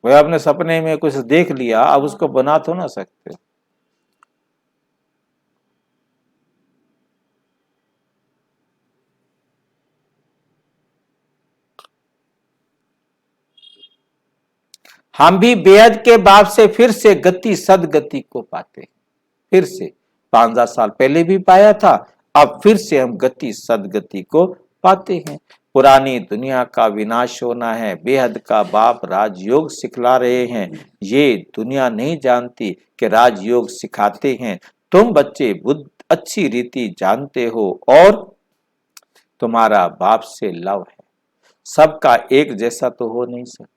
वह अपने सपने में कुछ देख लिया, अब उसको बना तो ना सकते। हम भी बेहद के बाप से फिर से गति सदगति को पाते, फिर से 5,000 साल पहले भी पाया था, अब फिर से हम गति सदगति को पाते हैं। पुरानी दुनिया का विनाश होना है, बेहद का बाप राजयोग सिखला रहे हैं। ये दुनिया नहीं जानती कि राजयोग सिखाते हैं। तुम बच्चे बुद्ध अच्छी रीति जानते हो और तुम्हारा बाप से लव है। सबका एक जैसा तो हो नहीं सकता,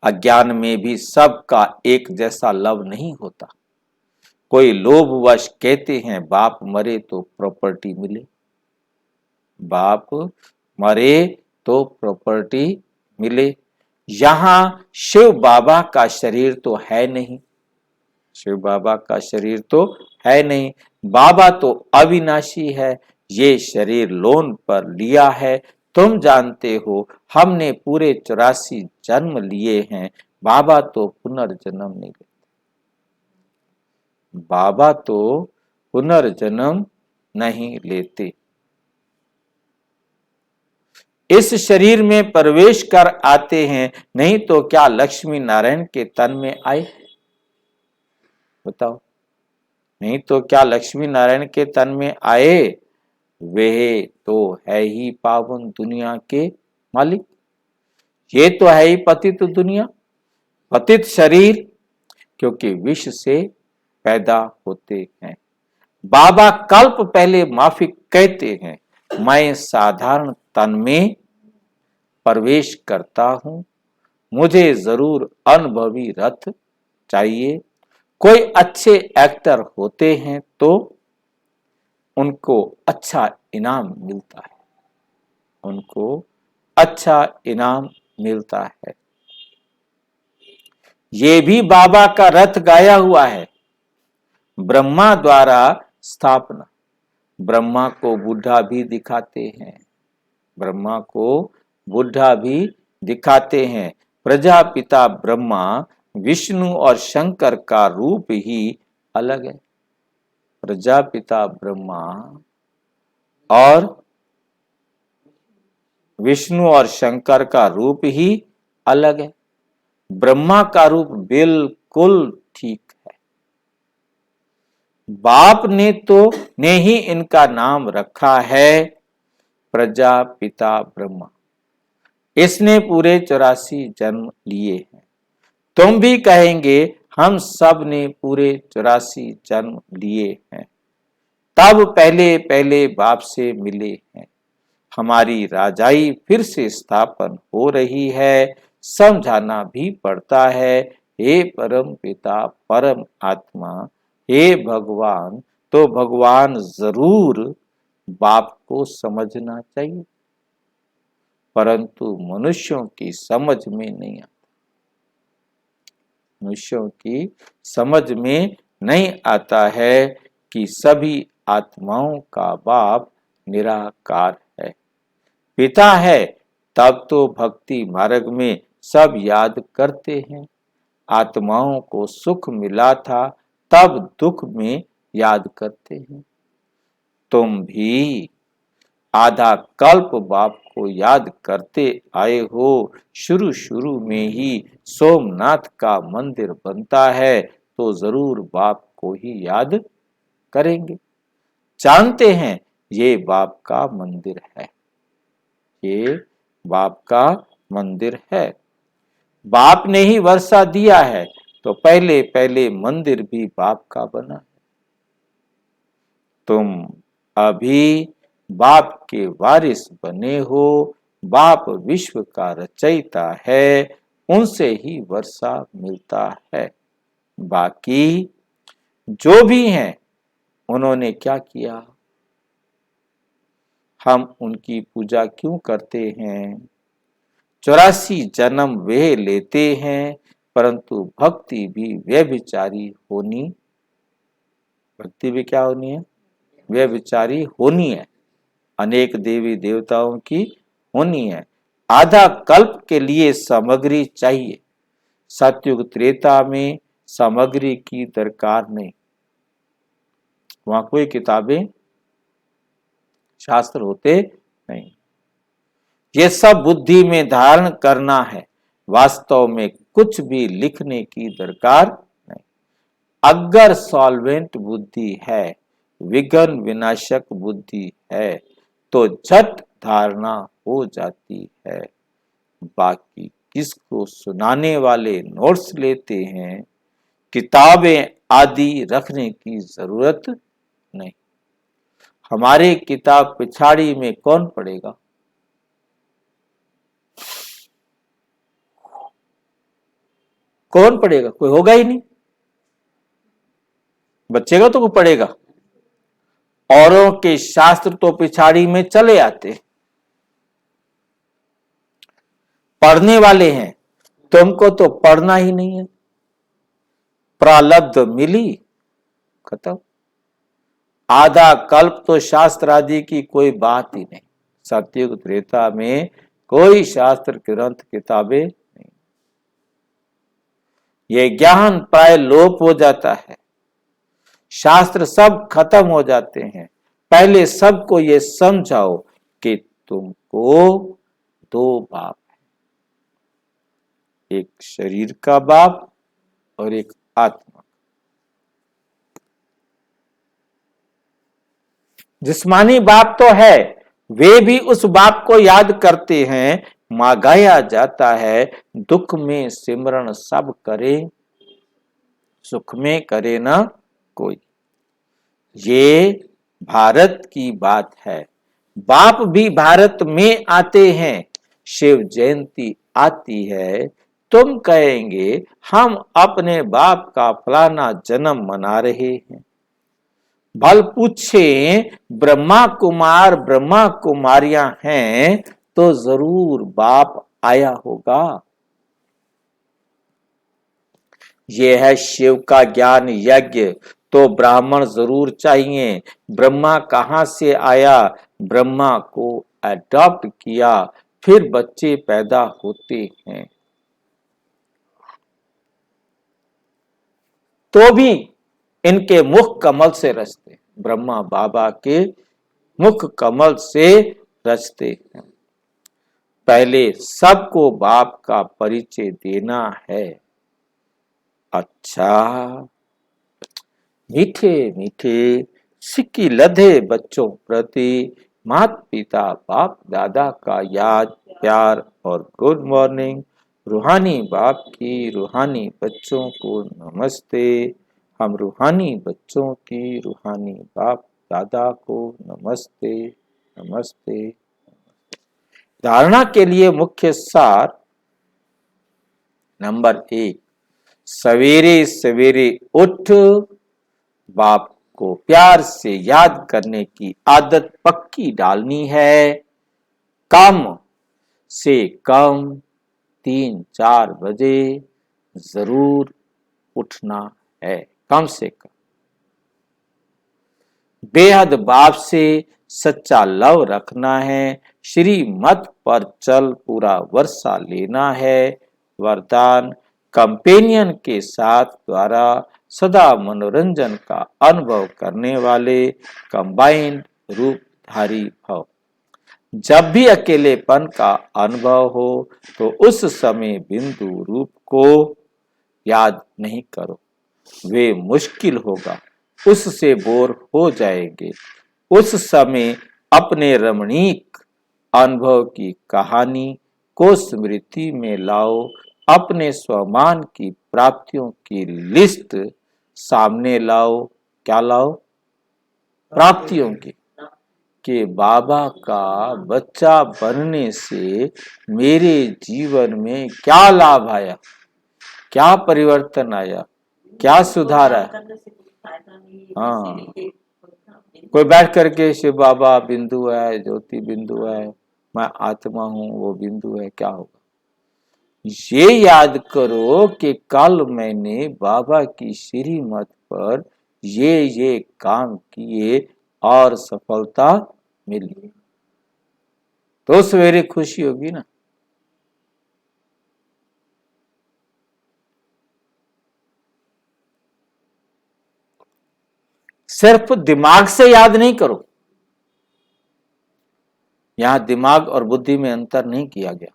अज्ञान में भी सबका एक जैसा लव नहीं होता। कोई लोभवश कहते हैं बाप मरे तो प्रॉपर्टी मिले, बाप मरे तो प्रॉपर्टी मिले। यहां शिव बाबा का शरीर तो है नहीं, शिव बाबा का शरीर तो है नहीं, बाबा तो अविनाशी है। ये शरीर लोन पर लिया है, तुम जानते हो हमने पूरे 84 जन्म लिए हैं। बाबा तो पुनर्जन्म नहीं लेते, बाबा तो पुनर्जन्म नहीं लेते। इस शरीर में प्रवेश कर आते हैं, नहीं तो क्या लक्ष्मी नारायण के तन में आए, बताओ। नहीं तो क्या लक्ष्मी नारायण के तन में आए, वे तो है ही पावन दुनिया के मालिक। ये तो है ही पतित दुनिया, पतित शरीर, क्योंकि विष से पैदा होते हैं। बाबा कल्प पहले माफी कहते हैं, मैं साधारण तन में प्रवेश करता हूं, मुझे जरूर अनुभवी रथ चाहिए। कोई अच्छे एक्टर होते हैं तो उनको अच्छा इनाम मिलता है, उनको अच्छा इनाम मिलता है। ये भी बाबा का रथ गाया हुआ है, ब्रह्मा द्वारा स्थापना। ब्रह्मा को बुढ़ा भी दिखाते हैं, ब्रह्मा को बुढ़ा भी दिखाते हैं। प्रजापिता ब्रह्मा विष्णु और शंकर का रूप ही अलग है। प्रजापिता ब्रह्मा और विष्णु और शंकर का रूप ही अलग है। ब्रह्मा का रूप बिल्कुल ठीक है, बाप ने ही इनका नाम रखा है प्रजापिता ब्रह्मा। इसने पूरे 84 जन्म लिए हैं। तुम भी कहेंगे हम सब ने पूरे 84 जन्म लिए हैं, तब पहले पहले बाप से मिले हैं। हमारी राजाई फिर से स्थापन हो रही है, समझाना भी पड़ता है। हे परम पिता परम आत्मा, हे भगवान, तो भगवान जरूर बाप को समझना चाहिए, परंतु मनुष्यों की समझ में नहीं आता। मनुष्यों की समझ में नहीं आता है कि सभी आत्माओं का बाप निराकार है, पिता है। तब तो भक्ति मार्ग में सब याद करते हैं। आत्माओं को सुख मिला था, तब दुख में याद करते हैं। तुम भी आधा कल्प बाप को याद करते आए हो। शुरू शुरू में ही सोमनाथ का मंदिर बनता है, तो जरूर बाप को ही याद करेंगे। जानते हैं ये बाप का मंदिर है, ये बाप का मंदिर है। बाप ने ही वर्षा दिया है, तो पहले पहले मंदिर भी बाप का बना है। तुम अभी बाप के वारिस बने हो। बाप विश्व का रचयिता है, उनसे ही वर्षा मिलता है। बाकी जो भी हैं, उन्होंने क्या किया? हम उनकी पूजा क्यों करते हैं? 84 जन्म वे लेते हैं, परंतु भक्ति भी व्यभिचारी होनी, भक्ति भी क्या होनी है? व्यभिचारी होनी है। अनेक देवी देवताओं की होनी है। आधा कल्प के लिए सामग्री चाहिए। सतयुग त्रेता में सामग्री की दरकार नहीं। वहां कोई किताबें शास्त्र होते नहीं। ये सब बुद्धि में धारण करना है। वास्तव में कुछ भी लिखने की दरकार नहीं। अगर सॉल्वेंट बुद्धि है, विघ्न विनाशक बुद्धि है, तो झट धारणा हो जाती है। बाकी किसको सुनाने वाले नोट्स लेते हैं, किताबें आदि रखने की जरूरत नहीं। हमारे किताब पिछाड़ी में कौन पढ़ेगा? कौन पढ़ेगा? कोई होगा ही नहीं। बचेगा तो कोई पढ़ेगा। औरों के शास्त्र तो पिछाड़ी में चले आते, पढ़ने वाले हैं। तुमको तो पढ़ना ही नहीं है। प्रालब्ध मिली, खत्म। आधा कल्प तो शास्त्र आदि की कोई बात ही नहीं। सतयुग त्रेता में कोई शास्त्र ग्रंथ किताबें नहीं। ये ज्ञान प्राय लोप हो जाता है। शास्त्र सब खत्म हो जाते हैं। पहले सबको ये समझाओ कि तुमको दो बाप है, एक शरीर का बाप और एक आत्मा। जिस्मानी बाप तो है, वे भी उस बाप को याद करते हैं। मांगाया जाता है, दुख में सिमरण सब करे, सुख में करे ना कोई। ये भारत की बात है। बाप भी भारत में आते हैं। शिव जयंती आती है, तुम कहेंगे हम अपने बाप का फलाना जन्म मना रहे हैं। भल पूछे ब्रह्मा कुमार ब्रह्मा कुमारियां हैं, तो जरूर बाप आया होगा। यह है शिव का ज्ञान यज्ञ, तो ब्राह्मण जरूर चाहिए। ब्रह्मा कहां से आया? ब्रह्मा को अडॉप्ट किया, फिर बच्चे पैदा होते हैं। तो भी इनके मुख कमल से रचते, ब्रह्मा बाबा के मुख कमल से रचते हैं। पहले सबको बाप का परिचय देना है। अच्छा, मीठे मीठे सिक्की लधे बच्चों प्रति माता पिता बाप दादा का याद प्यार और गुड मॉर्निंग। रूहानी बाप की रूहानी बच्चों को नमस्ते। हम रूहानी बच्चों की रूहानी बाप दादा को नमस्ते नमस्ते। धारणा के लिए मुख्य सार नंबर 1, सवेरे सवेरे उठ बाप को प्यार से याद करने की आदत पक्की डालनी है। कम से कम 3-4 बजे जरूर उठना है, कम से कम। बेहद बाप से सच्चा लव रखना है। श्रीमत पर चल पूरा वर्षा लेना है। वरदान कंपेनियन के साथ द्वारा सदा मनोरंजन का अनुभव करने वाले कंबाइंड रूपधारी भव। जब भी अकेलेपन का अनुभव हो तो उस समय बिंदु रूप को याद नहीं करो, वे मुश्किल होगा, उससे बोर हो जाएंगे। उस समय अपने रमणीक अनुभव की कहानी को स्मृति में लाओ। अपने स्वमान की प्राप्तियों की लिस्ट सामने लाओ। क्या लाओ? प्राप्तियों की। कि बाबा का बच्चा बनने से मेरे जीवन में क्या लाभ आया, क्या परिवर्तन आया, क्या सुधार आया। हाँ, कोई बैठ करके शिव बाबा बिंदु है, ज्योति बिंदु है, मैं आत्मा हूं, वो बिंदु है, क्या होगा? ये याद करो कि कल मैंने बाबा की श्रीमत पर ये काम किए और सफलता मिली, तो सवेरे खुशी होगी ना। सिर्फ दिमाग से याद नहीं करो, यहां दिमाग और बुद्धि में अंतर नहीं किया गया।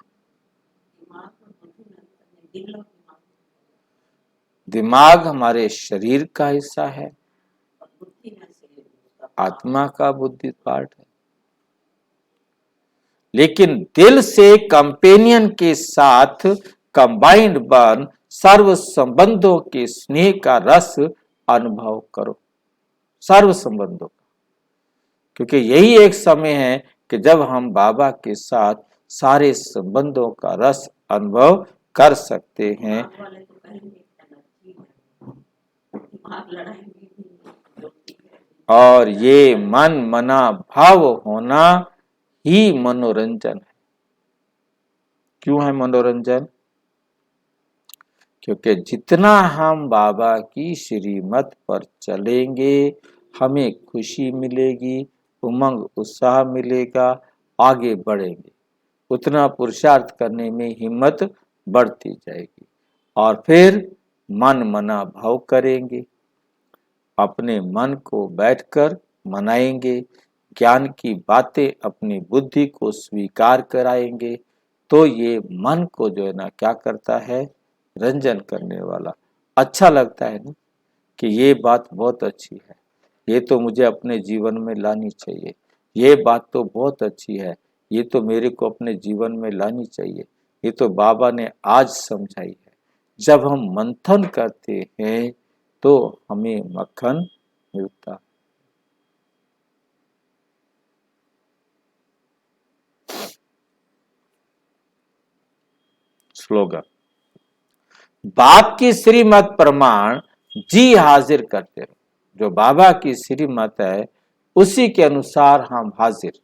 दिमाग हमारे शरीर का हिस्सा है, आत्मा का बुद्धि पार्ट है। लेकिन दिल से कंपेनियन के साथ कंबाइंड बन सर्व संबंधों के स्नेह का रस अनुभव करो, सर्व संबंधों का। क्योंकि यही एक समय है कि जब हम बाबा के साथ सारे संबंधों का रस अनुभव कर सकते हैं। और ये मन मना भाव होना ही मनोरंजन है। क्यों है मनोरंजन? क्योंकि जितना हम बाबा की श्रीमत पर चलेंगे हमें खुशी मिलेगी, उमंग उत्साह मिलेगा, आगे बढ़ेंगे, उतना पुरुषार्थ करने में हिम्मत बढ़ती जाएगी। और फिर मन मना भाव करेंगे, अपने मन को बैठकर मनाएंगे, ज्ञान की बातें अपनी बुद्धि को स्वीकार कराएंगे। तो ये मन को जो है ना क्या करता है, रंजन करने वाला। अच्छा लगता है ना कि ये बात बहुत अच्छी है, ये तो मुझे अपने जीवन में लानी चाहिए, ये बात तो बहुत अच्छी है, ये तो मेरे को अपने जीवन में लानी चाहिए, ये तो बाबा ने आज समझाई है। जब हम मंथन करते हैं तो हमें मक्खन मिलता। स्लोगन, बाप की श्रीमत प्रमाण जी हाजिर करते रहो। जो बाबा की श्रीमत है उसी के अनुसार हम हाजिर,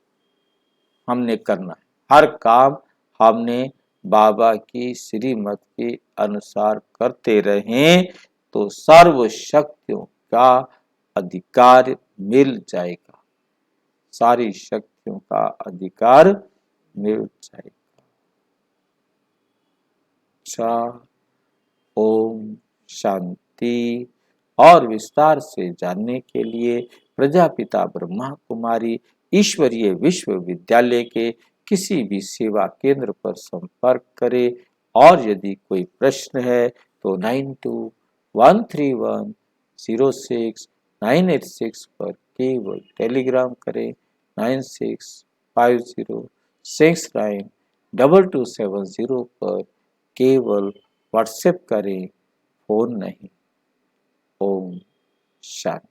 हमने करना है। हर काम हमने बाबा की श्रीमत के अनुसार करते रहें तो सर्व शक्तियों का अधिकार मिल जाएगा, सारी शक्तियों का अधिकार मिल जाएगा। अच्छा, ओम शांति। और विस्तार से जानने के लिए प्रजापिता ब्रह्मा कुमारी ईश्वरीय विश्वविद्यालय के किसी भी सेवा केंद्र पर संपर्क करें। और यदि कोई प्रश्न है तो 92131065 986 पर केवल टेलीग्राम करें। 9650692270 पर केवल व्हाट्सएप करें, फोन नहीं। ओम शांति।